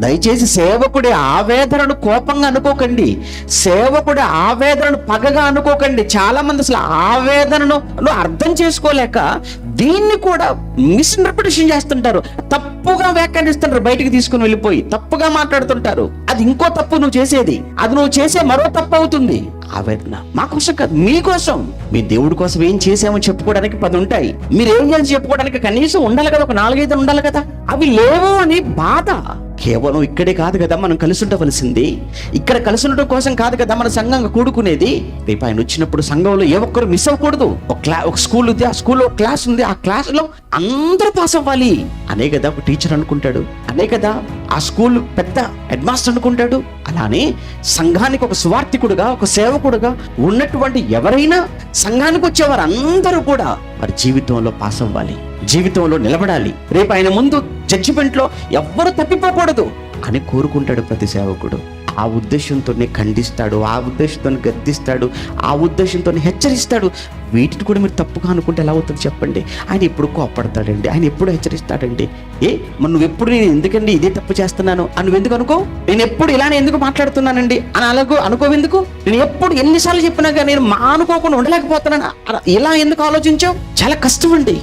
దయచేసి సేవకుడి ఆవేదనను కోపంగా అనుకోకండి, సేవకుడి ఆవేదనను పగగా అనుకోకండి. చాలా మంది అసలు ఆవేదనను అర్థం చేసుకోలేక దీన్ని కూడా మిస్ఇంటర్ప్రిటేషన్ చేస్తుంటారు, తప్పుగా వ్యాఖ్యానిస్తుంటారు, బయటికి తీసుకుని వెళ్ళిపోయి తప్పుగా మాట్లాడుతుంటారు. అది ఇంకో తప్పు నువ్వు చేసేది, అది నువ్వు చేసే మరో తప్పు అవుతుంది. ఆవేదన మా కోసం కాదు, మీకోసం. మీ దేవుడి కోసం ఏం చేసామో చెప్పుకోవడానికి 10 ఉంటాయి. మీరు ఏం చేసి చెప్పుకోవడానికి కనీసం ఉండాలి కదా, ఒక 4-5 ఉండాలి కదా. అవి లేవు అని బాధ. కేవలం ఇక్కడే కాదు కదా మనం కలిసి ఉండవలసింది, ఇక్కడ కలిసి ఉండటం కోసం కాదు కదా మన సంఘంగా కూడుకునేది. రేపు ఆయన వచ్చినప్పుడు సంఘంలో ఏ ఒక్కరు మిస్ అవ్వకూడదు. ఒక స్కూల్ ఉంది, ఆ స్కూల్లో క్లాస్ ఉంది, ఆ క్లాసులో అందరూ పాస్ అవ్వాలి అనే కదా ఒక టీచర్ అనుకుంటాడు, అనే కదా ఆ స్కూల్ పెద్ద హెడ్ మాస్టర్ అనుకుంటాడు. అలానే సంఘానికి ఒక సువార్థికుడుగా, ఒక సేవకుడుగా ఉన్నటువంటి ఎవరైనా సంఘానికి వచ్చేవారు అందరూ కూడా వారి జీవితంలో పాస్ అవ్వాలి, జీవితంలో నిలబడాలి. రేపు ఆయన ముందు జడ్జిమెంట్లో ఎవ్వరూ తప్పిపోకూడదు అని కోరుకుంటాడు ప్రతి సేవకుడు. ఆ ఉద్దేశంతోనే ఖండిస్తాడు, ఆ ఉద్దేశంతో గద్దిస్తాడు, ఆ ఉద్దేశంతో హెచ్చరిస్తాడు. వీటిని కూడా మీరు తప్పుగా అనుకుంటే ఎలా అవుతుంది చెప్పండి? ఆయన ఎప్పుడు కోపడతాడండి, ఆయన ఎప్పుడు హెచ్చరిస్తాడండి. మరి నువ్వెప్పుడు నేను ఎందుకండి ఇదే తప్పు చేస్తున్నాను అని నువ్వెందుకు అనుకో, నేను ఎప్పుడు ఇలానే ఎందుకు మాట్లాడుతున్నానండి అని అలాగో అనుకోవెందుకు? నేను ఎప్పుడు ఎన్నిసార్లు చెప్పినాగా నేను అనుకోకుండా ఉండలేకపోతున్నాను ఇలా ఎందుకు ఆలోచించావు? చాలా కష్టం అండి.